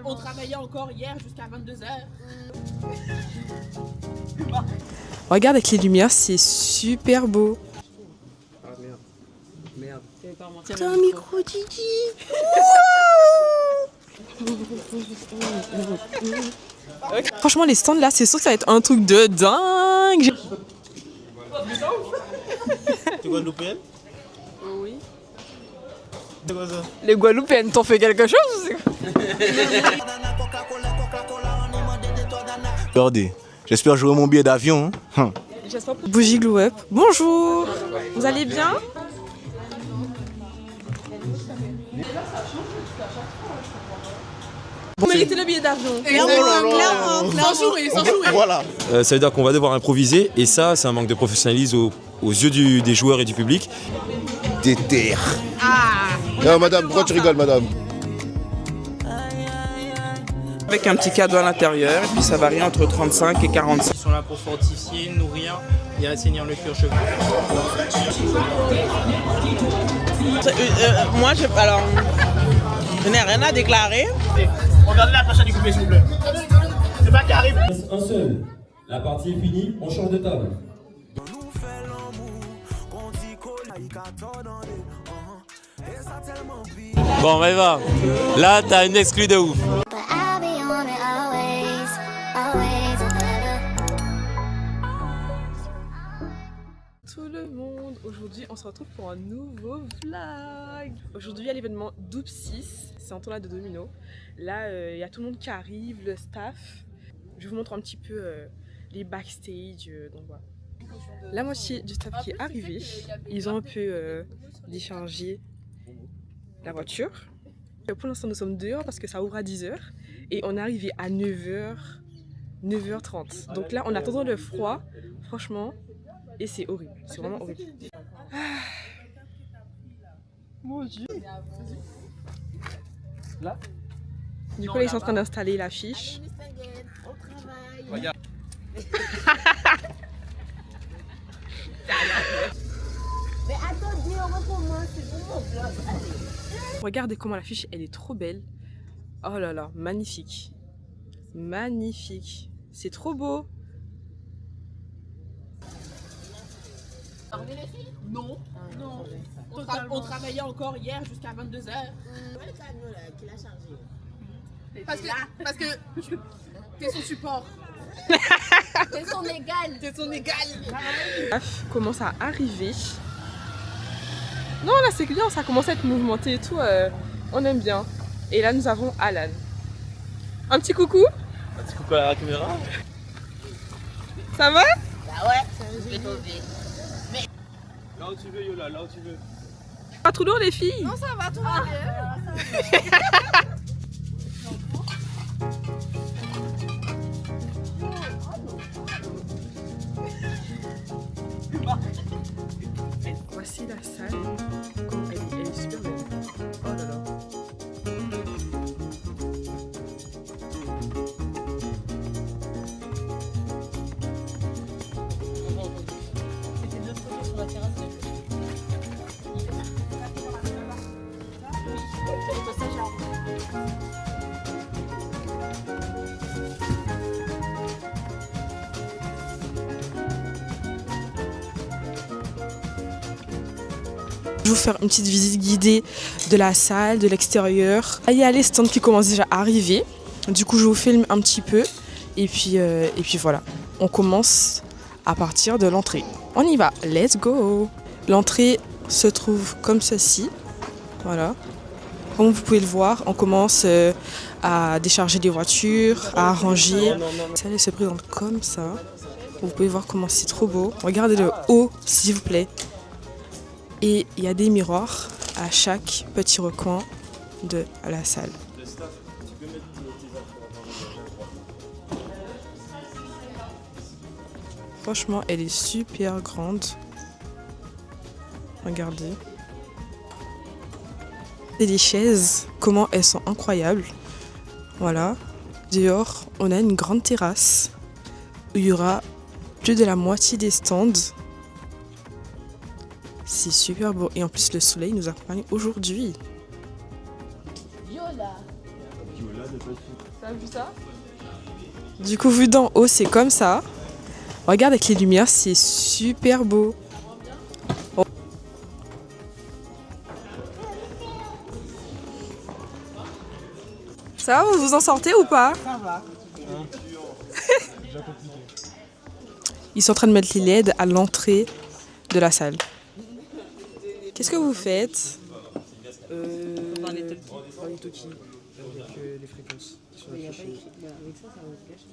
On travaillait encore hier jusqu'à 22h. Regarde avec les lumières, c'est super beau. Ah merde. T'as un micro, Didi. Franchement, les stands là, c'est sûr que ça va être un truc de dingue. Tu Guadeloupéenne? Oui. C'est quoi ça? Les Guadeloupéennes, t'en fais quelque chose? Regardez, j'espère jouer mon billet d'avion. Hein. Bougie Glow Up. Bonjour. Vous allez bien? Vous méritez le billet d'avion. Clairement. Sans jouer. Voilà. Ça veut dire qu'on va devoir improviser et ça, c'est un manque de professionnalisme aux yeux des joueurs et du public. Déterre. Non, madame, pourquoi tu rigoles, madame? Avec un petit cadeau à l'intérieur, et puis ça varie entre 35 et 45. Ils sont là pour fortifier, nourrir et assainir le cuir chevelu. Moi, je n'ai rien à déclarer. Regardez la prochaine découpée, s'il vous plaît. C'est pas carré. Un seul. La partie est finie, on change de table. Bon, Maëva, là, t'as une exclue de ouf. Tout le monde, aujourd'hui on se retrouve pour un nouveau vlog. Aujourd'hui à l'événement Double 6, c'est en tournoi de domino. Là il y a tout le monde qui arrive, le staff. Je vous montre un petit peu les backstage. Donc voilà. La moitié du staff qui est arrivé, ils ont un peu déchargé la voiture. Pour l'instant nous sommes dehors parce que ça ouvre à 10h et on est arrivé à 9h30. Donc là on attend le froid, franchement. Et c'est horrible, c'est vraiment horrible. Mon Dieu. Là. Du coup là ils sont en train d'installer l'affiche. Regarde. Mais attendez, on recommence, c'est pour mon vlog. Regardez comment l'affiche elle est trop belle. Oh là là, magnifique. Magnifique. C'est trop beau. Les filles? Non. On travaillait encore hier jusqu'à 22h. Le camion là, qui l'a chargé. Parce que t'es son support. T'es son égal. L'af commence à arriver. Non là c'est bien, ça commence à être mouvementé et tout. On aime bien. Et là nous avons Alan. Un petit coucou. Un petit coucou à la caméra. Ça va? Bah ouais, je vais tomber. Là où tu veux, Yola, là où tu veux. Pas trop lourd les filles? Non, ça va, tout va bien. Voici la salle. Comme elle est super belle. Oh là là. Je vais vous faire une petite visite guidée de la salle, de l'extérieur. Il y a les stands qui commencent déjà à arriver. Du coup, je vous filme un petit peu. Et puis voilà. On commence à partir de l'entrée. On y va. Let's go! L'entrée se trouve comme ceci. Voilà. Comme vous pouvez le voir, on commence à décharger des voitures, à ranger. La salle se présente comme ça. Vous pouvez voir comment c'est trop beau. Regardez le haut, s'il vous plaît. Et il y a des miroirs à chaque petit recoin de la salle. Franchement, elle est super grande. Regardez. Et les chaises, comment elles sont incroyables. Voilà. Dehors, on a une grande terrasse où il y aura plus de la moitié des stands. C'est super beau. Et en plus, le soleil nous accompagne aujourd'hui. Yola. T'as vu ça? Du coup, vu d'en haut, c'est comme ça. Regarde avec les lumières, c'est super beau. Oh. Ça va, vous vous en sortez ou pas? Ça va. Ils sont en train de mettre les LED à l'entrée de la salle. Qu'est-ce que vous faites? Dans les toki. Avec les fréquences. Avec ça, ça va se gâcher.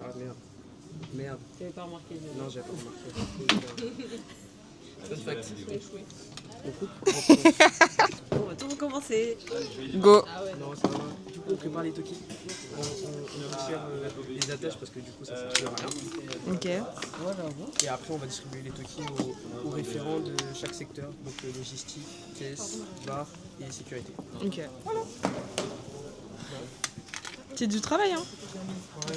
Ah merde. Merde. T'avais pas remarqué? Non, j'avais pas remarqué. Fun fact. On va tout recommencer. Go. Non, ça va. Du coup, on prépare les toki. On va faire les attaches parce que du coup, ça sert plus à rien. Ok. Et après, on va distribuer les toki aux référents de chaque secteur. Donc logistique, caisse, bar et sécurité. Ok. Voilà. C'est du travail, hein?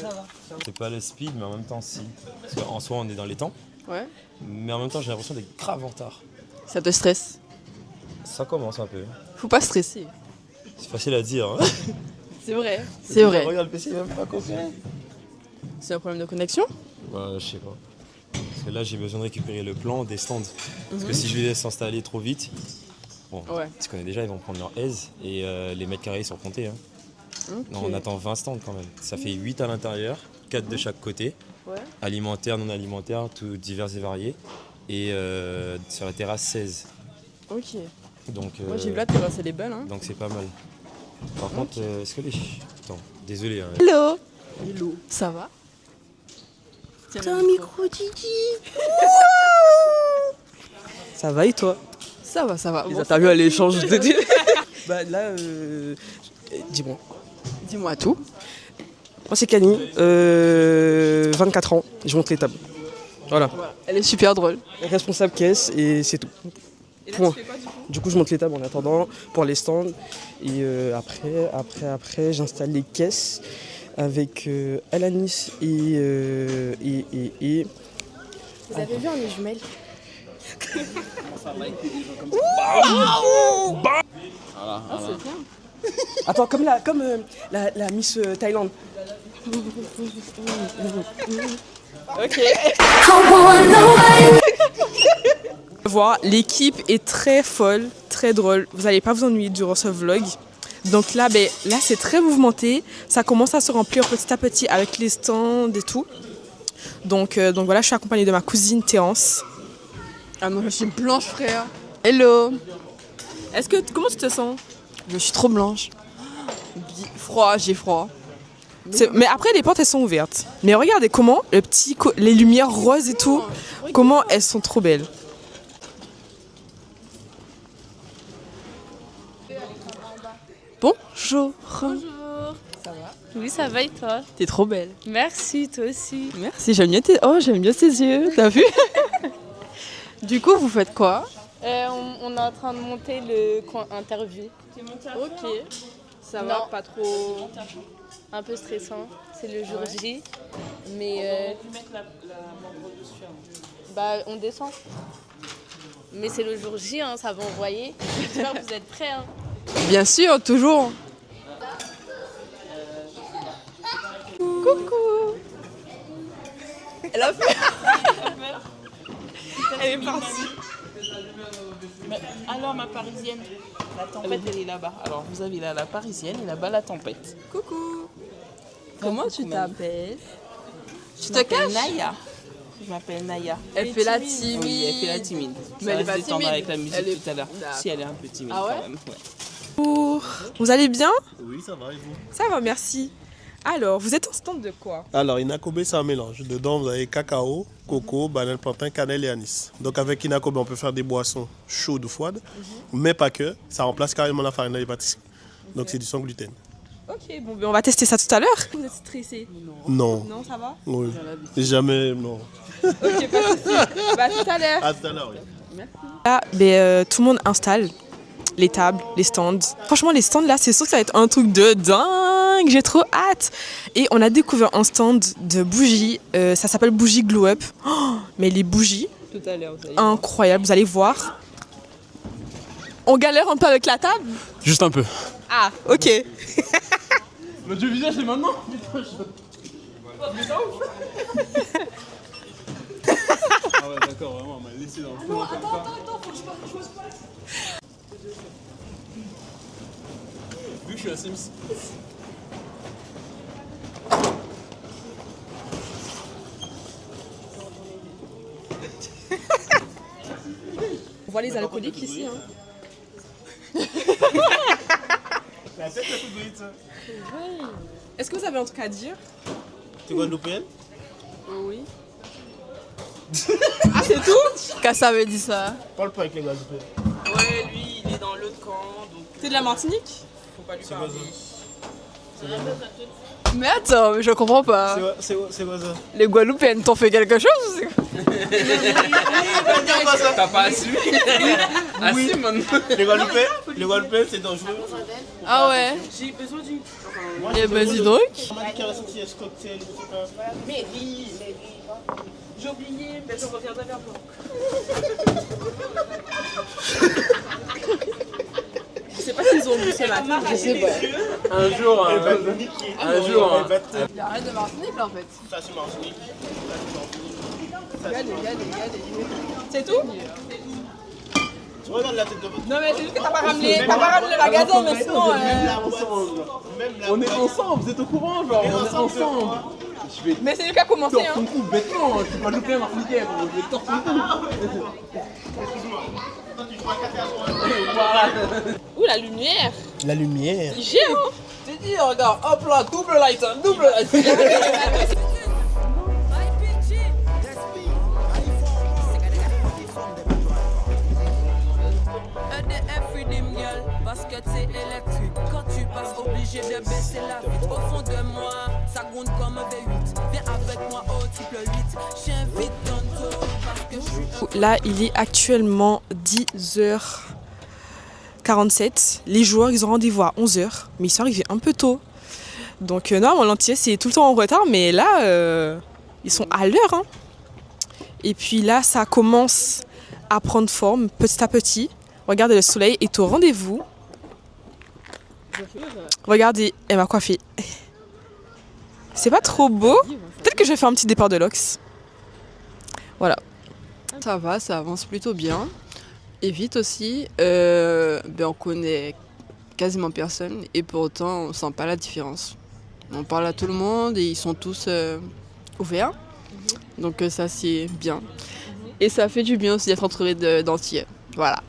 Ça va. C'est pas le speed, mais en même temps, si. Parce qu'en soi, on est dans les temps. Ouais. Mais en même temps, j'ai l'impression d'être grave en retard. Ça te stresse? Ça commence un peu. Faut pas stresser. C'est facile à dire. Hein. C'est vrai. C'est vrai. Regarde, le PC, il est même pas complet. C'est un problème de connexion? Bah, je sais pas. Parce que là, j'ai besoin de récupérer le plan des stands. Parce que si je les laisse s'installer trop vite, bon, Ouais. tu connais déjà, ils vont prendre leur aise et les mètres carrés sont comptés. Hein. Ok. Non, on attend 20 stands quand même. Ça fait 8 à l'intérieur, 4 de chaque côté. Ouais. Alimentaire, non alimentaire, tout divers et variés. Et sur la terrasse, 16. Ok. Donc, Moi j'ai vu la terrasse, elle est belle, hein. donc c'est pas mal. Par contre, est-ce que les... Attends, désolé. Hein. Hello. Hello. Ça va? T'as un micro, Gigi. Ça va et toi? Ça va, ça va. Les interviews à l'échange de dire. Bah là, dis-moi. Dis-moi tout. Moi c'est Kani, 24 ans, je monte les tables. Voilà. Elle est super drôle. Responsable caisse et c'est tout. Point. Du coup je monte les tables en attendant pour les stands et après j'installe les caisses avec Alanis et Vous avez vu, on est jumelles. C'est bien. Attends, comme la Miss Thaïlande. Ok. Voir, l'équipe est très folle, très drôle. Vous n'allez pas vous ennuyer durant ce vlog. Donc là, c'est très mouvementé. Ça commence à se remplir petit à petit avec les stands et tout. Donc voilà, je suis accompagnée de ma cousine Théance. Ah non, je suis blanche, frère. Hello. Comment tu te sens? Je suis trop blanche. Froid, j'ai froid. Mais après, les portes, elles sont ouvertes. Mais regardez comment les lumières roses et tout, comment elles sont trop belles. Bonjour. Bonjour. Ça va? Oui, ça va et toi? T'es trop belle. Merci, toi aussi. Merci, j'aime bien tes yeux. T'as vu? Du coup, vous faites quoi? On est en train de monter le coin interview. Ok. Ça Non. va, pas trop. Un peu stressant. C'est le jour J. Mais. Bah, on descend. Mais c'est le jour J, hein, ça va envoyer. J'espère que vous êtes prêts. Hein. Bien sûr, toujours. Coucou. Elle a fait. Elle est partie. Alors ma parisienne, la tempête elle est là-bas. Alors vous avez là la parisienne et là-bas la tempête. Coucou. Comment tu t'appelles? Tu te m'appelle caches? Naya. Je m'appelle Naya. Elle fait la timide. Oui, elle fait la timide. Mais elle est pas détendre timide. avec la musique Elle est- tout à l'heure. Ah. Si elle est un peu timide Ah ouais quand même. Ouais. Bonjour. Vous allez bien? Oui, ça va et vous? Ça va, merci. Alors, vous êtes en stand de quoi? Alors, Inakobe, c'est un mélange. Dedans, vous avez cacao, coco, banane, plantain, cannelle et anis. Donc, avec Inakobe, on peut faire des boissons chaudes ou froides, mais pas que. Ça remplace carrément la farine et les pâtisseries. Donc, c'est du sans gluten. Ok, bon, on va tester ça tout à l'heure. Vous êtes stressé? Non. Non, ça va? Oui. Jamais, non. Ok, pas de soucis. Bah, tout à l'heure. À tout à l'heure, oui. Là, tout le monde installe les tables, les stands. Franchement, les stands là, c'est sûr que ça va être un truc de dingue. J'ai trop hâte. Et on a découvert un stand de bougies. Ça s'appelle Bougie Glow Up. Oh, mais les bougies, Tout à l'heure, vous allez incroyables. Vous allez voir. On galère un peu avec la table? Juste un peu. Ah, ok. L'audiovisuel c'est maintenant. Putain, mais ça ouf. Ah ouais, d'accord, vraiment, on m'a laissé dans le fond. Attends, faut que je passe. Vu que je suis un Sims. On voit les alcooliques ici. Hein. Est-ce que vous avez un truc à dire? T'es guadeloupéenne? Oui. Ah, c'est tout? Qu'est-ce que ça veut dire ça? Parle pas avec les guadeloupéens. Ouais, lui, il est dans l'autre camp, donc T'es de la Martinique? faut pas lui parler. Mais attends, je comprends pas. C'est quoi ça? Les Guadeloupéennes t'ont fait quelque chose? T'as pas assumé? Oui, les Guadeloupéens c'est dangereux. Ah ouais? J'ai besoin d'une. Eh ben dis donc. On m'a dit qu'il y a sorti un cocktail, je sais pas. Mais oui. J'ai oublié, mais je reviendrai vers toi. Je sais pas s'ils ont bu ce matin. Je sais pas. Un jour. Il y a rien de Martinique là en fait. Ça c'est Martinique. Regardez. C'est tout? Tu regardes la tête de votre. Non mais c'est juste que t'as pas ramené le magasin, mais sinon. On est ensemble, vous êtes au courant, genre, on est ensemble. Mais c'est lui qui a commencé, Torse hein. ton cou, bêtement, je suis pas loupé un martiniquais, je vais torse ton cou. Voilà. Ouh, la lumière. La lumière. J'ai, hein. T'es dit, regarde, hop là, double light. EDF Freedom Girl, parce que c'est électrique. Quand tu passes, obligé de baisser la vitre. Au fond de moi, ça gronde comme un V8. Viens avec moi au triple 8. J'invite tantôt parce que je suis. Là, il est actuellement 10h47. Les joueurs, ils ont rendez-vous à 11h, mais ils sont arrivés un peu tôt. Donc, non, l'entier, c'est tout le temps en retard, mais là, ils sont à l'heure. Hein. Et puis là, ça commence à prendre forme petit à petit. Regardez, le soleil est au rendez-vous. Regardez, elle m'a coiffée. C'est pas trop beau. Peut-être que je vais faire un petit départ de l'Ox. Voilà. Ça va, ça avance plutôt bien. Et vite aussi, on connaît quasiment personne et pour autant on sent pas la différence. On parle à tout le monde et ils sont tous ouverts. Donc ça c'est bien. Et ça fait du bien aussi d'être entouré d'entiers. Voilà.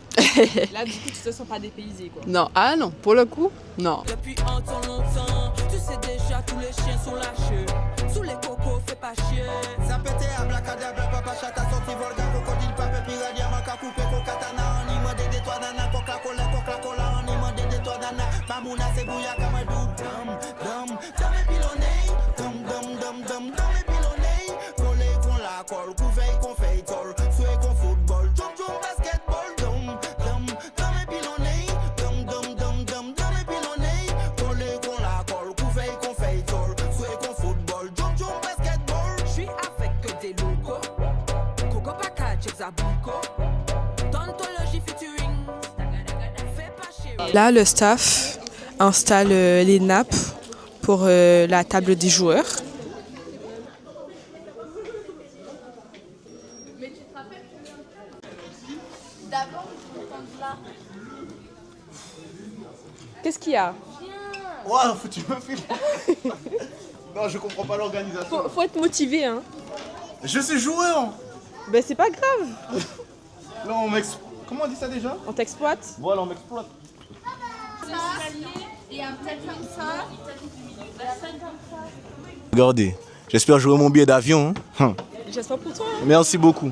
Là, du coup, tu te sens pas dépaysé, quoi. Non, ah non, pour le coup, non. Depuis un temps longtemps, tu sais déjà tous les chiens sont lâchés. Sous les cocos, fais pas chier. Ça pète à blacadabra, papa chata, sorti volga, crocodile, pape, piranha, maca, coupé, kokatana, anima, des toits d'ana, coca-cola, anima, des toits d'ana, mamouna, c'est bouilla, kamadou, dum, dame pilonné, dum, dame pilonné, collé, qu'on la colle, couveille, qu'on fait tol, souhait, qu'on football, jump, basketball, Là, le staff installe les nappes pour la table des joueurs. Qu'est-ce qu'il y a? Waouh, tu me filmes. Non, je comprends pas l'organisation. Faut être motivé, hein. Je sais jouer, hein. Ben c'est pas grave. Là, comment on dit ça déjà? On t'exploite. Voilà, on m'exploite. Regardez, j'espère jouer mon billet d'avion. Hein. J'espère pour toi. Hein. Merci beaucoup.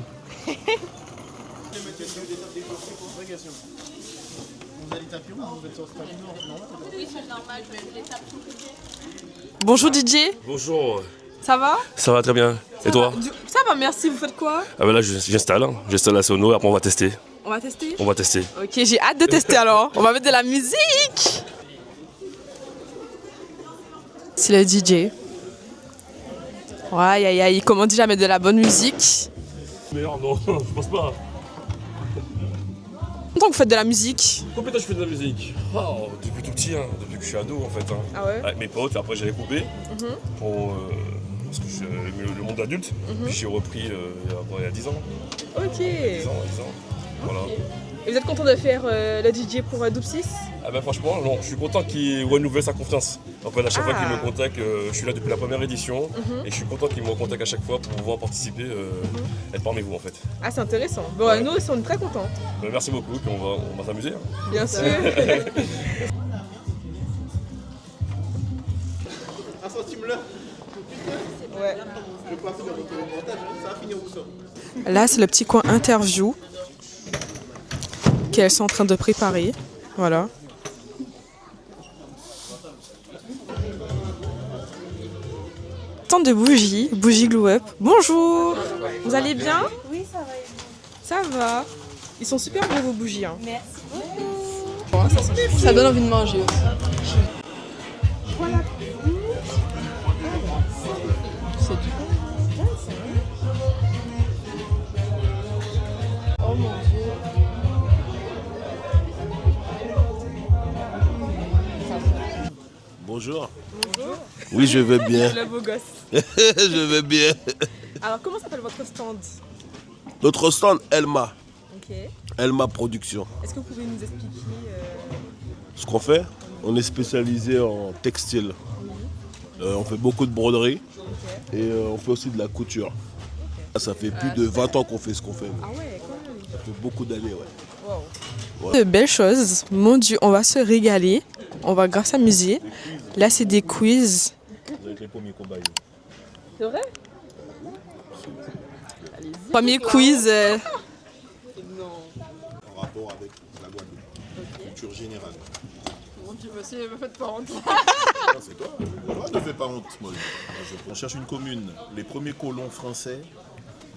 Bonjour DJ. Bonjour. Ça va? Ça va très bien. Et toi? Ça va, merci. Vous faites quoi? Ah ben là, j'installe. J'installe la sono et après on va tester. On va tester? On va tester. Ok, j'ai hâte de tester alors. On va mettre de la musique. C'est le DJ. Ouais, il comment déjà mettre de la bonne musique. Mais non, je pense pas. longtemps que vous faites de la musique? Combien de temps je fais de la musique? Oh, depuis tout petit, hein, depuis que je suis ado en fait. Hein. Ah ouais? Avec mes potes, après j'avais coupé pour parce que le monde adulte. Puis j'ai repris il y a 10 ans. Ok. 10 ans. Voilà. Et vous êtes content de faire le DJ pour Doopsys? Ah ben franchement, non, je suis content qu'il renouvelle sa confiance. En fait, à chaque fois qu'il me contacte, je suis là depuis la première édition et je suis content qu'il me contacte à chaque fois pour pouvoir participer, être parmi vous en fait. Ah, c'est intéressant. Bon, Ouais. nous aussi, on est très contents. Ben, merci beaucoup, puis on va s'amuser. Hein. Bien sûr. Un centime là. Ouais. Je peux pas finir votre reportage, ça va finir où ça? Là, c'est le petit coin interview qu'elles sont en train de préparer. Voilà. Tant de bougies, bougies glue up. Bonjour. Vous allez bien? Oui, ça va. Ça va. Ils sont super beaux vos bougies. Hein. Merci beaucoup. Ça donne envie de manger aussi. Voilà. C'est tout. Oh mon Dieu. Bonjour. Bonjour. Oui, je vais bien. Le beau gosse. Je vais bien. Alors, comment s'appelle votre stand? Notre stand, Elma. Ok. Elma Production. Est-ce que vous pouvez nous expliquer Ce qu'on fait, on est spécialisé en textile. On fait beaucoup de broderie et on fait aussi de la couture. Ça fait plus de 20 ans qu'on fait ce qu'on fait. Ah ouais, quand même. Ça fait beaucoup d'années, ouais. Wow. De belles choses. Mon Dieu, on va se régaler. On va grave s'amuser. Là, c'est des quiz. Vous êtes les premiers cobayes. C'est vrai? Premier quiz. En rapport avec la Guadeloupe. Culture générale. Mon Dieu, monsieur, me faites pas honte. C'est toi. Moi, ne fais pas honte, moi. On cherche une commune. Les premiers colons français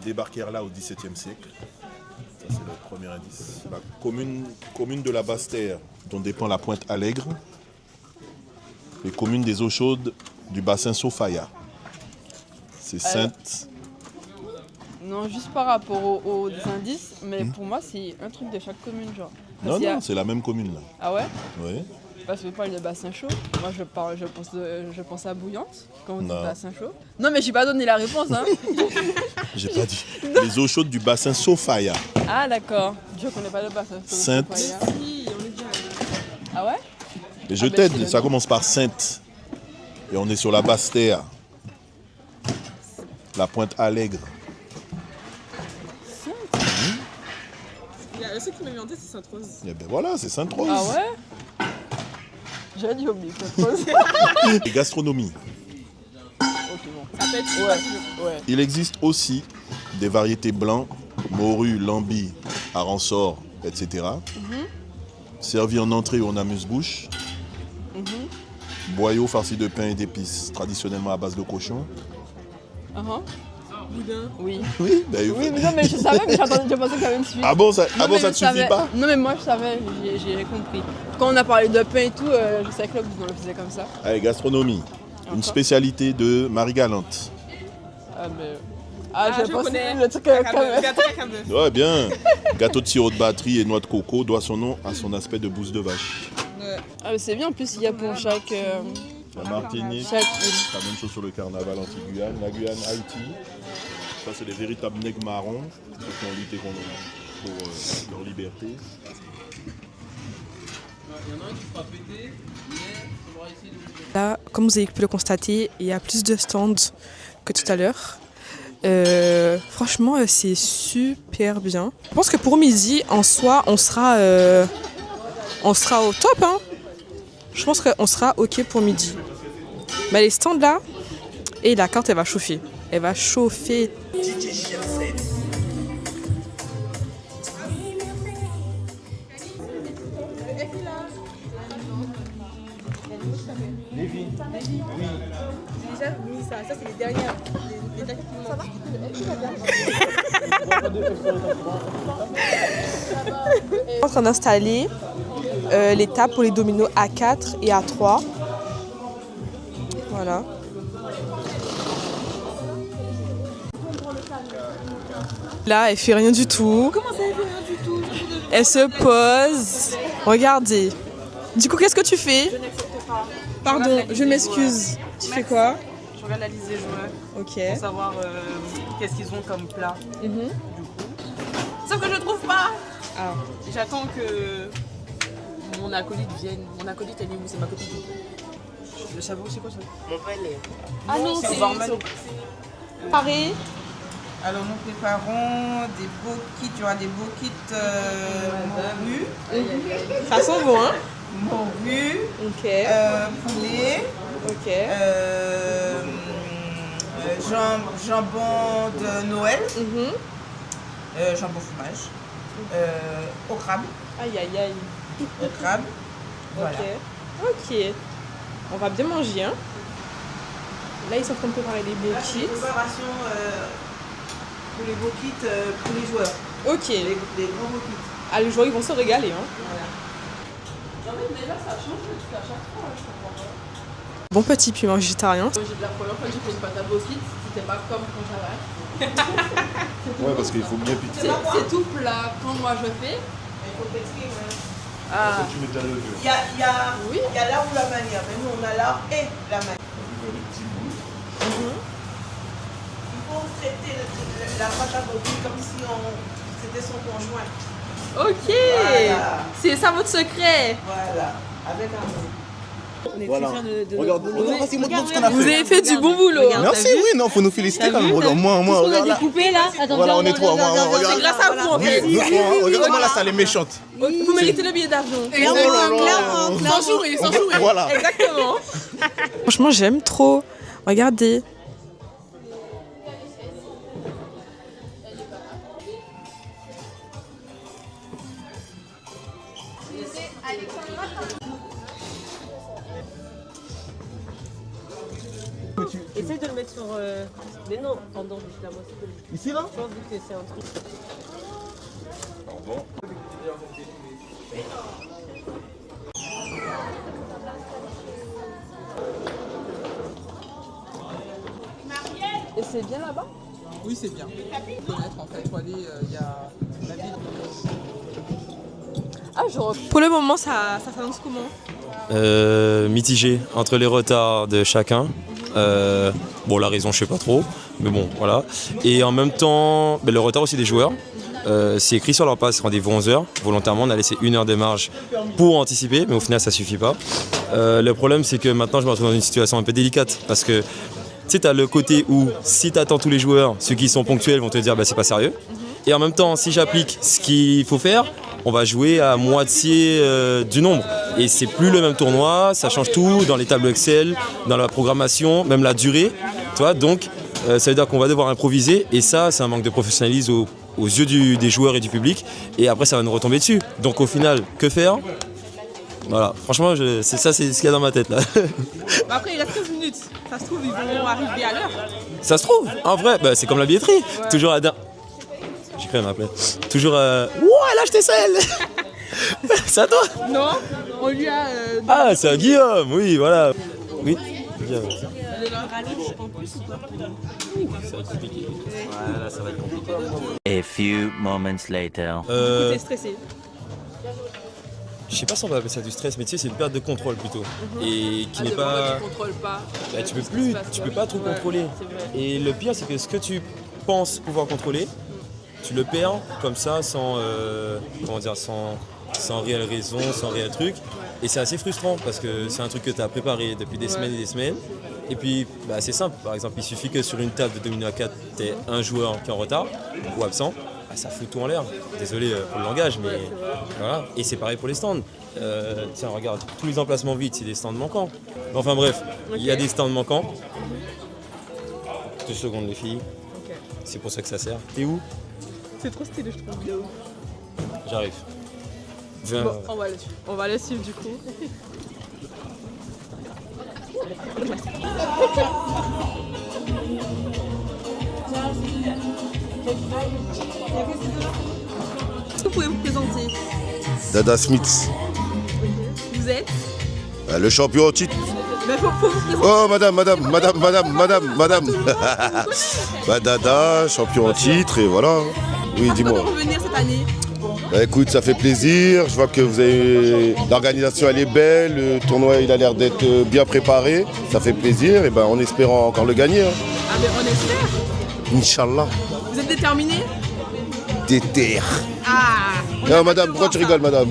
débarquèrent là au XVIIe siècle. Ça, c'est le premier indice. La commune de la Basse-Terre, dont dépend la Pointe-Allègre. Les communes des eaux chaudes du bassin Sofaya. C'est Sainte. Non, juste par rapport aux indices, mais pour moi, c'est un truc de chaque commune, genre. Non, non, c'est la même commune, là. Ah ouais? Oui. Parce que vous parlez de bassin chaud. Moi, je pense à bouillante quand on dit Non. bassin chaud. Non, mais j'ai pas donné la réponse, hein. J'ai pas dit. Les eaux chaudes du bassin Sofaya. Ah, d'accord. Je connais pas le bassin chaud. Sainte. Si, on est déjà Ah ouais? Et je t'aide, ça commence par Sainte. Et on est sur la Basse-Terre. La Pointe-Allègre. Le seul qui m'a mis en tête, c'est Sainte-Rose. Et ben voilà, c'est Sainte-Rose. Ah ouais? J'ai dit oublier Sainte-Rose. Et gastronomie. Ok, bon. Ça peut être Ouais. Il existe aussi des variétés blancs, morue, lambi, aransor, etc. Servis en entrée ou en amuse-bouche. Boyaux farcis de pain et d'épices, traditionnellement à base de cochon. Boudin. Oui. Oui, ben, Oui, mais non, mais je savais, mais je pensais que ça allait me suivre. Ah bon, ça Non, mais te je suffit savais. pas? Non, mais moi je savais, j'ai compris. Quand on a parlé de pain et tout, je savais que là, on le faisait comme ça. Allez, gastronomie. Une spécialité de Marie-Galante. Ah, mais. Je connais. Le truc avec Ouais, bien. Gâteau de sirop de batterie et noix de coco doit son nom à son aspect de bouse de vache. Ah, mais c'est bien, en plus, il y a pour chaque. La Martinique, Chaque la même chose sur le carnaval anti-Guyane. La Guyane, Haïti. Ça, c'est les véritables nègres marrons qui ont lutté pour leur liberté. Là, comme vous avez pu le constater, il y a plus de stands que tout à l'heure. Franchement, c'est super bien. Je pense que pour midi, en soi, on sera au top. Hein. Je pense qu'on sera OK pour midi. Mais les stands là, et la carte, elle va chauffer. Elle va chauffer. Déjà, oui, ça c'est les dernières. Les jackets qui ça va? On est en train d'installer les tables pour les dominos A4 et A3. Voilà. Là, elle fait rien du tout. Comment ça, elle fait rien du tout? Elle se pose. Regardez. Du coup, qu'est-ce que tu fais? Je n'accepte pas. Pardon, je m'excuse. Tu fais quoi? Je regarde la liste des joueurs. Ok. Pour savoir qu'est-ce qu'ils ont comme plat. Mhm. Sauf que je trouve pas. Ah. J'attends que mon acolyte vienne. Mon acolyte, elle est où? C'est ma copine. Le sabot, c'est quoi ça? Montpellier. Ah non, c'est Paris. Alors nous préparons des beaux kits, il y aura des beaux kits morue. Ça sent bon, hein? Morue, ok. Poulet, ok. Jambon de Noël, jambon fromage, au crabe. Aïe aïe aïe. Au crabe, voilà. Ok. On va bien manger, hein? Là, ils sont en train de préparer des beaux kits. Préparation pour les beaux kits pour les joueurs. Ok. Les grands beaux kits. Ah, les joueurs, ils vont se régaler, hein? Voilà. Déjà, ça change à chaque fois, je comprends pas. Bon petit piment végétarien. La première fois que j'ai fait une pâte à beau kit, c'était pas comme quand j'avais. Ouais, parce qu'il faut bien piquer. C'est tout plat. Quand moi je fais, Il faut texter, ouais. Ah. Tu mets déjà le vieux. Il y a l'art ou la manière, mais nous on a l'art et la manière. Il faut traiter la pâte à modeler comme si c'était son conjoint. Ok. Voilà. C'est ça votre secret. Voilà, avec amour. On est Voilà. très fiers de Regarde, notre regarde, boulot. voici notre ce qu'on a fait. Vous avez fait du bon boulot. Merci, oui, non, faut nous féliciter quand même. Regarde, moi, On a regarde là. découpé là. Attends, Voilà, on est trois, regarde. C'est grâce à vous, en Oui, fait. nous trois, hein. Regarde comment la salle est méchante. Vous méritez le billet d'avion. Clairement. Sans jouer, sans jouer. Voilà. Exactement. Franchement, j'aime trop. Regardez. Essaye de le mettre sur. Mais non, pendant la moitié de Ici là? Je pense que c'est un truc. Et c'est bien là-bas? Oui, c'est bien. Connaître en fait, faut aller, il y a la ville. Ah, pour le moment, ça s'annonce comment? Mitigé entre les retards de chacun. Bon, la raison, je sais pas trop, mais bon, voilà. Et en même temps, le retard aussi des joueurs. C'est écrit sur leur passe, rendez-vous 11h. Volontairement, on a laissé 1 heure de marge pour anticiper, mais au final, ça suffit pas. Le problème, c'est que maintenant, je me retrouve dans une situation un peu délicate parce que tu sais, tu as le côté où si tu attends tous les joueurs, ceux qui sont ponctuels vont te dire bah, c'est pas sérieux. Et en même temps, si j'applique ce qu'il faut faire, on va jouer à moitié du nombre. Et c'est plus le même tournoi, ça change tout dans les tableaux Excel, dans la programmation, même la durée. Tu vois, donc, ça veut dire qu'on va devoir improviser. Et ça, c'est un manque de professionnalisme aux yeux des joueurs et du public. Et après, ça va nous retomber dessus. Donc au final, que faire? Voilà, franchement, c'est ça, c'est ce qu'il y a dans ma tête là. Bah après, il reste 15 minutes. Ça se trouve, ils vont arriver à l'heure. Ça se trouve, en vrai, bah, c'est comme la billetterie. Ouais. Toujours à j'ai créé ma plaie. Toujours Ouah, elle a acheté celle. C'est à toi? Non, on lui a... Ah, c'est à Guillaume, oui, voilà. Oui, Guillaume. Rallonge en plus ou pas? Ça va être compliqué. Voilà, ça va être compliqué. A few moments later. Du coup, t'es stressé? Je sais pas si on va appeler ça du stress, mais tu sais, c'est une perte de contrôle plutôt. Et qui n'est pas. Tu contrôles pas. Bah, tu peux pas trop contrôler. Et le pire, c'est que ce que tu penses pouvoir contrôler, tu le perds comme ça, sans réelle raison, sans réel truc. Et c'est assez frustrant parce que c'est un truc que tu as préparé depuis des semaines et des semaines. Et puis, bah, c'est simple. Par exemple, il suffit que sur une table de domino à 4, tu aies un joueur qui est en retard ou absent. Bah, ça fout tout en l'air. Désolé pour le langage, mais voilà. Et c'est pareil pour les stands. Tiens, regarde, tous les emplacements vides, c'est des stands manquants. Enfin bref, il y a des stands manquants. 2 secondes, les filles. Okay. C'est pour ça que ça sert. T'es où? C'est trop stylé, je trouve. J'arrive. Viens. Bon, on va le suivre du coup. Vous pouvez vous présenter? Dada Smith. Vous êtes? Le champion en titre. Mais faut vous présenter. Oh madame. Bah Dada, champion en titre et voilà. Oui, dis-moi. Comment revenir cette année? Bah écoute, ça fait plaisir. Je vois que vous avez l'organisation elle est belle, le tournoi il a l'air d'être bien préparé. Ça fait plaisir et ben en espérant encore le gagner. Hein. Ah mais on espère. Inch'Allah. Vous êtes déterminé? Déter. Ah. Non madame, pourquoi tu rigoles madame?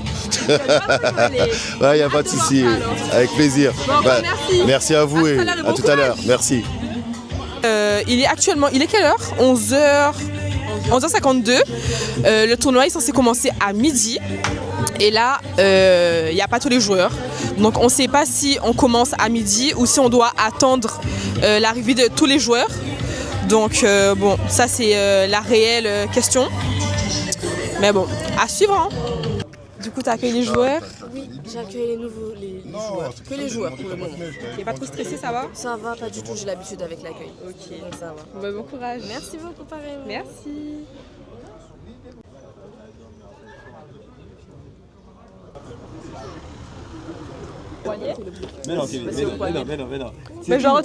Ouais, y a pas de souci. Avec plaisir. Bon, Bah, merci. merci à vous et à tout à l'heure. Merci. Il est quelle heure? 11h52. Le tournoi est censé commencer à midi. Et là, il n'y a pas tous les joueurs. Donc on ne sait pas si on commence à midi ou si on doit attendre l'arrivée de tous les joueurs. Donc bon, ça c'est la réelle question. Mais bon, à suivre. Hein. Du coup, tu as accueilli les joueurs? Oui, j'ai accueilli les nouveaux joueurs. Que les joueurs pour le moment. Tu n'es pas trop stressé, ça va? Ça va, pas du tout, j'ai l'habitude avec l'accueil. Ok, donc ça va. Bah, bon courage. Merci beaucoup, pareil. Merci. Mais non, Mais genre...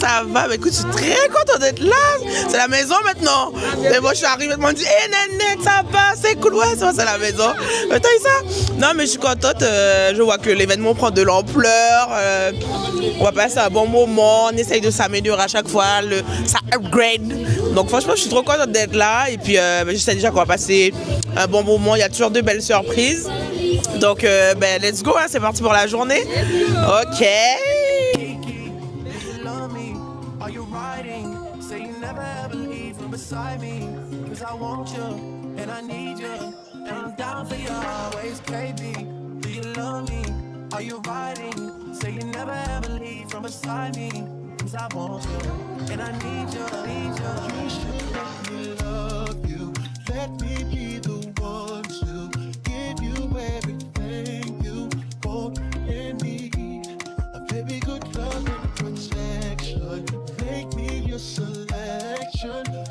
Ça va, mais écoute, je suis très contente d'être là. C'est la maison maintenant. Et moi, je suis arrivée, ils m'ont dit, hé, Nénette, ça va, c'est cool, ouais, c'est la maison. Mais t'as eu ça? Non, mais je suis contente. Je vois que l'événement prend de l'ampleur. On va passer un bon moment. On essaye de s'améliorer à chaque fois. Ça upgrade. Donc, franchement, je suis trop contente d'être là. Et puis, je sais déjà qu'on va passer un bon moment. Il y a toujours de belles surprises. Donc, let's go, hein, c'est parti pour la journée. Ok. Beside me, cause I want you, and I need you, and I'm down for you always, KB. Do you love me? Are you riding? Say you never ever leave from beside me, cause I want you, and I need you, need you. You should let me love you, let me be the one to give you everything you want and need. A baby, good love and protection, make me your selection.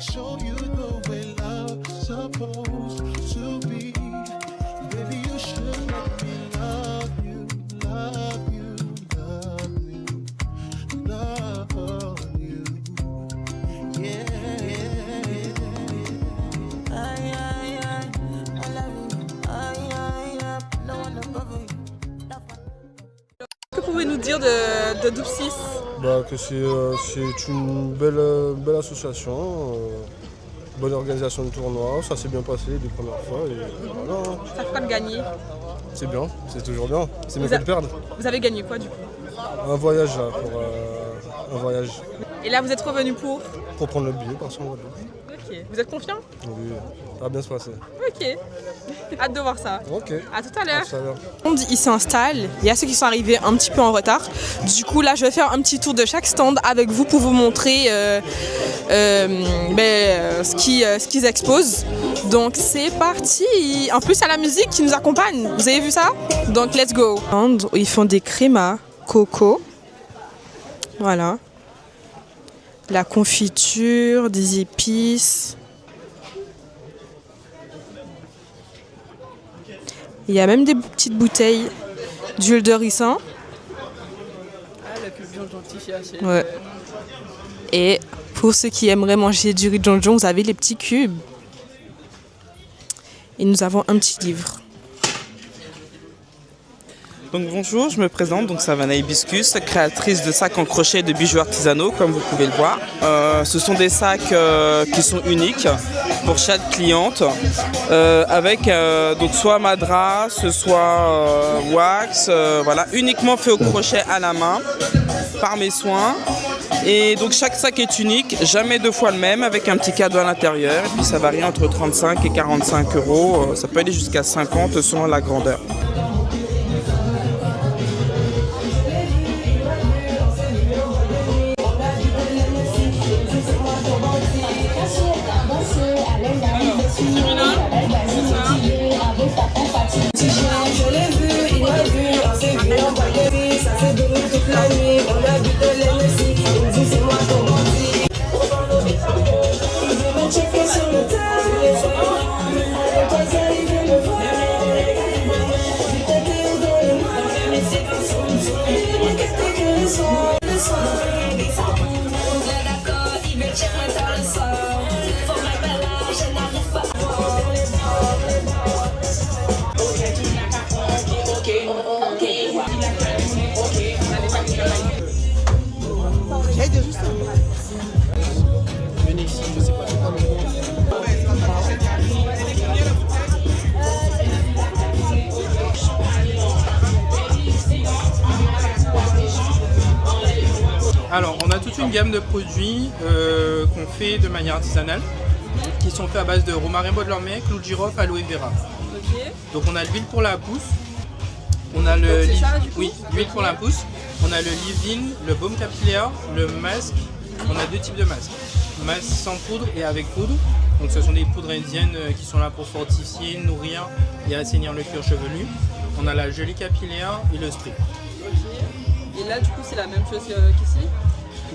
Show you the way love's supposed to be. Baby, you should let me love you, love you, love you, love you. Yeah, yeah, yeah. I love you. No one above you. Que pouvez-vous nous dire de Doubsis? Bah, que c'est une belle association, bonne organisation de tournoi, ça s'est bien passé les premières fois et voilà. Ça fait quoi de gagner? C'est bien, c'est toujours bien, c'est mieux que de perdre. Vous avez gagné quoi du coup? Un voyage là, un voyage. Et là vous êtes revenu pour prendre le billet, partir en Guadeloupe. Ok, vous êtes confiant? Oui, ça va bien se passer. Ok, hâte de voir ça. Ok. À tout à l'heure. Tout à l'heure. Ils s'installent, il y a ceux qui sont arrivés un petit peu en retard. Du coup là je vais faire un petit tour de chaque stand avec vous pour vous montrer ce qu'ils exposent. Donc c'est parti. En plus il y a la musique qui nous accompagne, vous avez vu ça? Donc let's go. Ils font des crémas coco. Voilà. La confiture, des épices. Il y a même des petites bouteilles d'huile de ricin. Ah, la pub Jonjon chercher. Ouais. Et pour ceux qui aimeraient manger du riz Jonjon, vous avez les petits cubes. Et nous avons un petit livre. Donc bonjour, je me présente, donc Savannah Hibiscus, créatrice de sacs en crochet et de bijoux artisanaux, comme vous pouvez le voir. Ce sont des sacs qui sont uniques pour chaque cliente, avec donc soit madras, soit wax, voilà, uniquement fait au crochet à la main, par mes soins. Et donc chaque sac est unique, jamais deux fois le même, avec un petit cadeau à l'intérieur. Et puis ça varie entre 35 et 45 €, ça peut aller jusqu'à 50 selon la grandeur. Alors, on a toute une gamme de produits qu'on fait de manière artisanale, qui sont faits à base de romarin bois de l'ormec, clou de girofle, aloe vera. Ok. Donc on a l'huile pour la pousse, on a le l'huile pour la pousse, on a le leave-in, le baume capillaire, le masque. On a deux types de masques, masque sans poudre et avec poudre. Donc ce sont des poudres indiennes qui sont là pour fortifier, nourrir et assainir le cuir chevelu. On a la gelée capillaire et le spray. Ok. Et là du coup c'est la même chose qu'ici?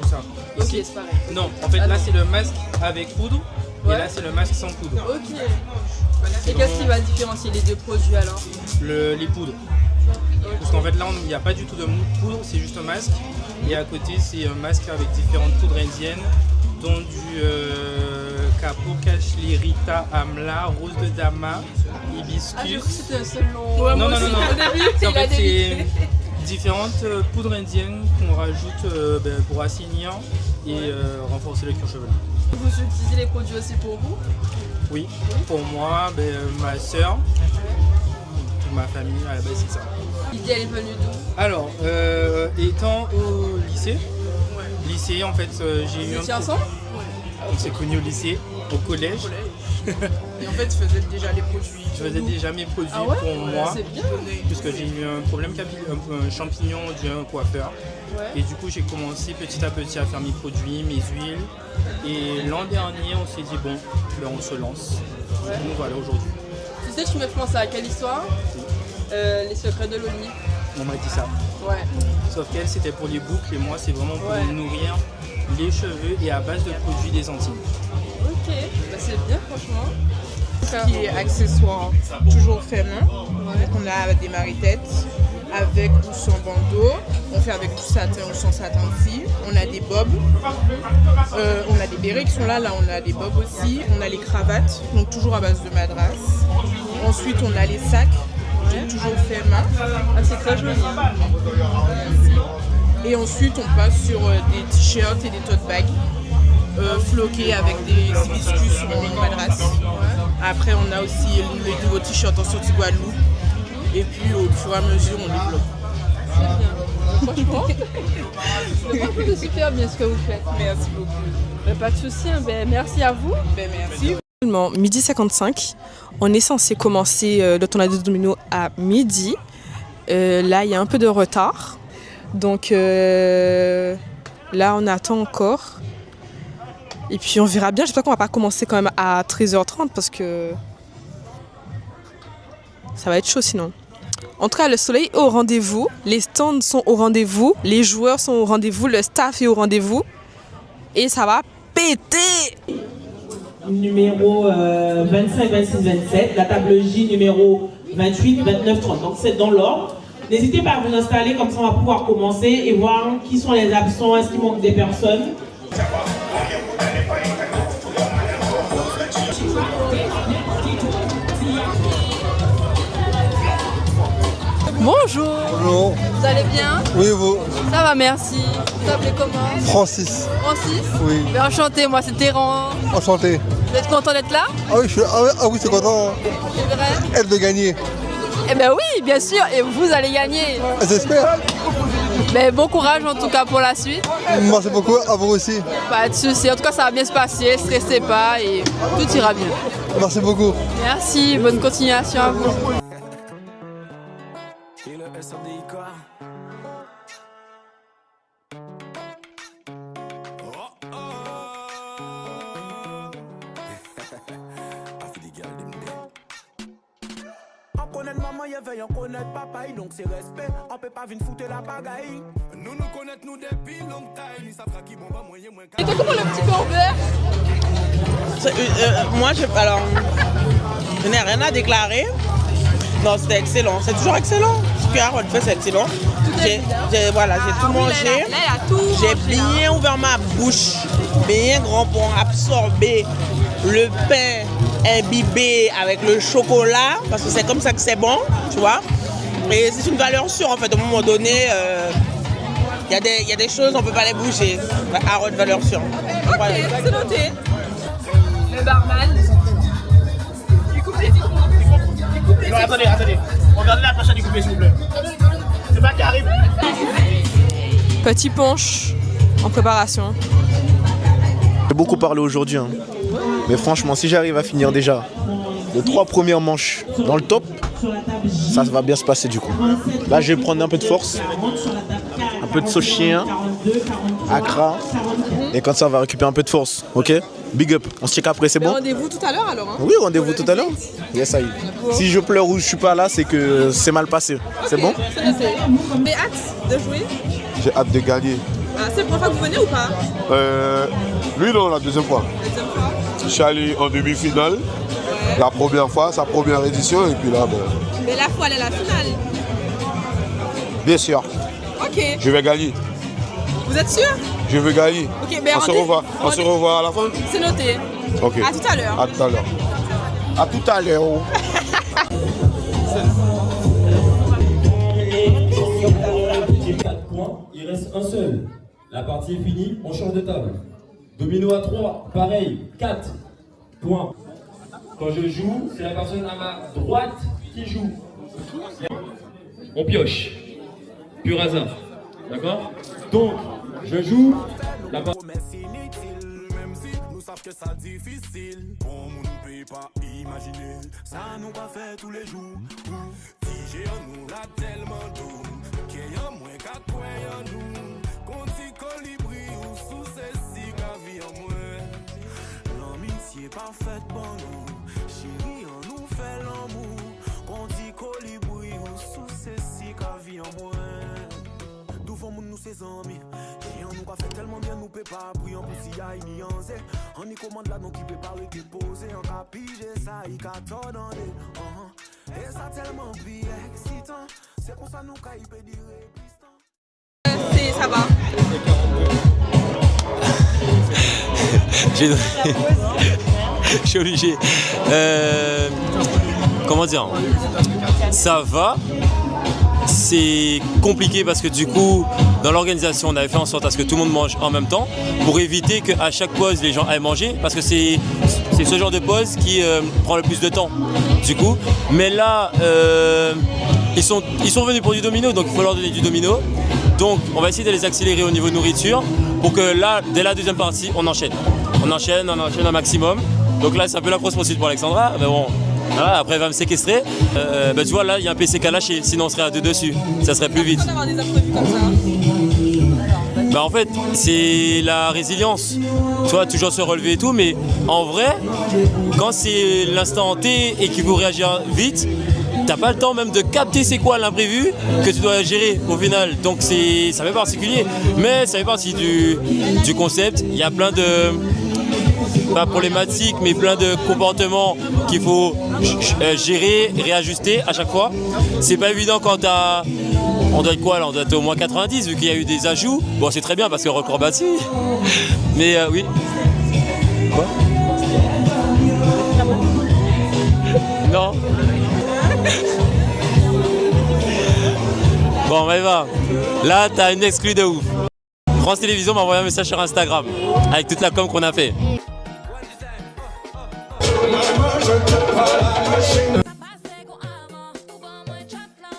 Tout ça. Ok, Ici, c'est pareil. non, en fait là c'est le masque avec poudre et là c'est le masque sans poudre. Ok. Et qu'est-ce qui va différencier les deux produits alors? Les poudres. Parce qu'en fait là il n'y a pas du tout de poudre, c'est juste un masque. Et à côté c'est un masque avec différentes poudres indiennes, dont du Capocachlirita, Amla, Rose de Dama, Hibiscus. Ah, j'ai cru que c'était un seul nom. Ouais, non. En fait c'est différentes poudres indiennes qu'on rajoute pour assainir et renforcer le cuir chevelu. Vous utilisez les produits aussi pour vous? Oui, pour moi, ma soeur, ma famille, à la base c'est ça. L'idée elle est venue d'où? Alors, étant au lycée, en fait j'ai eu Vous étiez ensemble? On s'est connus au lycée, au collège. Et en fait, tu faisais déjà les produits. Je faisais déjà mes produits pour moi, puisque j'ai eu un problème un champignon dû à un coiffeur. Ouais. Et du coup, j'ai commencé petit à petit à faire mes produits, mes huiles. Et l'an dernier, on s'est dit, bon, on se lance. Ouais. Donc voilà, aujourd'hui. Tu sais, tu me fais penser à quelle histoire? Les secrets de l'Oni. On m'a dit ça. Ouais. Sauf qu'elle, c'était pour les boucles et moi, c'est vraiment pour nourrir les cheveux et à base de produits des Antilles. Ok, bah, c'est bien franchement. Qui est accessoire, toujours fait main. On a des maritettes avec ou sans bandeau. On fait avec du satin ou sans satin aussi. On a des bobs. On a des bérets qui sont là. Là, on a des bobs aussi. On a les cravates, donc toujours à base de madras. Ensuite, on a les sacs, toujours fait main. Ah, c'est très joli. Et ensuite, on passe sur des t-shirts et des tote bags. Floqués avec des hibiscus en madras. Après, on a aussi les nouveaux t-shirts en sortie Guadeloupe. Et puis, au fur et à mesure, on développe. C'est bien. Franchement, c'est super bien ce que vous faites. Merci beaucoup. Pas de souci, merci à vous. Merci. Midi 55, on est censé commencer le tournoi de domino à midi. Là, il y a un peu de retard. Donc là, on attend encore. Et puis on verra bien, j'espère qu'on va pas commencer quand même à 13h30 parce que ça va être chaud sinon. En tout cas, le soleil est au rendez-vous, les stands sont au rendez-vous, les joueurs sont au rendez-vous, le staff est au rendez-vous et ça va péter. Numéro 25, 26, 27, la table J numéro 28, 29, 30. Donc c'est dans l'ordre. N'hésitez pas à vous installer, comme ça on va pouvoir commencer et voir qui sont les absents, est-ce qu'il manque des personnes. Bonjour. Bonjour. Vous allez bien? Oui, vous? Ça va, merci. Vous appelez comment? Francis. Francis? Oui. Ben, enchanté, moi c'est Terran. Enchanté. Vous êtes content d'être là? Ah oui, c'est content. C'est vrai? Elle de gagner. Eh ben oui, bien sûr, et vous allez gagner. J'espère. Mais bon courage en tout cas pour la suite. Merci beaucoup, à vous aussi. Pas de soucis, en tout cas ça va bien se passer, stressez pas et tout ira bien. Merci beaucoup. Merci, bonne continuation à vous. On connaît maman, y'a veille, on connaît papa, donc c'est respect, on peut pas venir foutre la bagaille. Nous connaissons nous depuis longtemps, ça fera qui bon va moyen moins. Et comment le petit peu en beurre? Moi, je n'ai rien à déclarer. Non, c'était excellent. C'est toujours excellent. Ce que Harold fait, c'est excellent. J'ai tout mangé. J'ai bien ouvert ma bouche, bien grand pour absorber le pain imbibé avec le chocolat, parce que c'est comme ça que c'est bon, tu vois. Et c'est une valeur sûre, en fait. À un moment donné, il y a des choses, on ne peut pas les bouger. Harold, valeur sûre. Ok, c'est noté. Le barman. Il coupe les citrons. Non, attendez. Regardez la prochaine découpée, s'il vous plaît. C'est pas qui arrive. Petit punch en préparation? J'ai beaucoup parlé aujourd'hui, hein. Mais franchement, si j'arrive à finir déjà les 3 premières manches dans le top, ça va bien se passer du coup. Là, je vais prendre un peu de force, un peu de sauce chien, Accra, et quand ça, on va récupérer un peu de force, ok? Big up, on se check après, c'est bon? Rendez-vous tout à l'heure alors, hein? Oui, rendez-vous tout à l'heure. Yes, ça y est. Si je pleure ou je suis pas là, c'est que c'est mal passé. C'est bon? C'est noté. Mais hâte de jouer? J'ai hâte de gagner. Ah, c'est la première fois que vous venez ou pas? Lui, non, la deuxième fois. Je suis allé en demi-finale. La première fois, sa première édition, et puis là, bon. Mais là, il faut aller à la finale. Bien sûr. Ok. Je vais gagner. Vous êtes sûr? Je veux gagner. Ok, mais on se revoit à la fin? C'est noté. Ok. À tout à l'heure. À tout à l'heure. À tout à l'heure. Il reste un seul. La partie est finie, on change de table. Domino à 3, pareil, 4 points. Quand je joue, c'est la personne à ma droite qui joue. On pioche. Pur hasard. D'accord? Donc, je joue la partie. Nous savons que ça difficile. Pour nous ne peut pas imaginer. Ça nous pas fait tous les jours. DJ nous l'a tellement doux. Qu'il y a moins qu'à quoi y nous. Conti colibri ou sous ceci qu'à vie en moins. L'amitié parfaite pour nous. Chérie, on nous fait l'amour. Conti colibri ou sous ceci qu'à vie en moins. D'où font nous ses amis. Et on nous a fait tellement bien, nous peut pas briller en poussi à ni en zé. On y commande là, nous qui peut pas déposer. On a pigé ça, il a tout dans les. Et ça tellement bien excitant. C'est pour ça nous qu'a y peut dire. Ça va. Je suis obligé. Comment dire? Ça va. C'est compliqué parce que du coup, dans l'organisation, on avait fait en sorte à ce que tout le monde mange en même temps pour éviter qu'à chaque pause, les gens aillent manger parce que c'est ce genre de pause qui prend le plus de temps. Du coup, mais là, ils sont venus pour du domino, donc il faut leur donner du domino. Donc, on va essayer de les accélérer au niveau de nourriture pour que là, dès la deuxième partie, on enchaîne. On enchaîne un maximum. Donc là, c'est un peu la grosse poursuite pour Alexandra, mais bon. Voilà, après elle va me séquestrer. Tu vois là il y a un PC qui a lâché, sinon on serait à 2 dessus, ça serait plus vite. D'avoir des imprévus comme ça. En fait c'est la résilience, tu vois, toujours se relever et tout, mais en vrai quand c'est l'instant T et qu'il faut réagir vite, t'as pas le temps même de capter c'est quoi l'imprévu que tu dois gérer au final, donc ça fait particulier, mais ça fait partie du concept. Il y a plein de pas problématiques mais plein de comportements qu'il faut gérer, réajuster à chaque fois. C'est pas évident quand on doit être quoi là, on doit être au moins 90 vu qu'il y a eu des ajouts. Bon c'est très bien parce que record battu. Mais oui. Quoi? Non. Bon on y va. Là t'as une exclue de ouf. France Télévisions m'a envoyé un message sur Instagram avec toute la com qu'on a fait.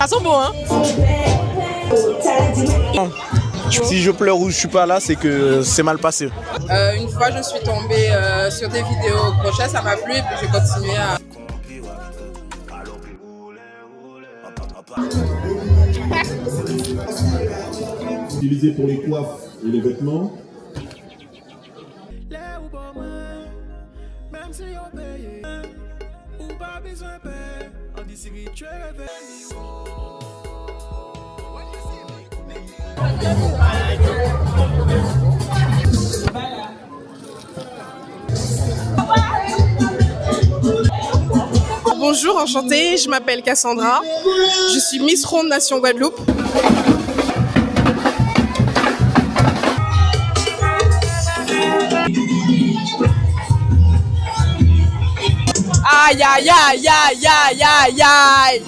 Ça sent bon, hein? Si je pleure ou je suis pas là, c'est que c'est mal passé. Une fois, je suis tombée sur des vidéos crochet, ça m'a plu et puis j'ai continué à... Utilisé pour les coiffes et les vêtements. Bonjour, enchantée, je m'appelle Cassandra, je suis Miss Ronde Nation Guadeloupe. Aïe aïe aïe aïe aïe aïe aïe.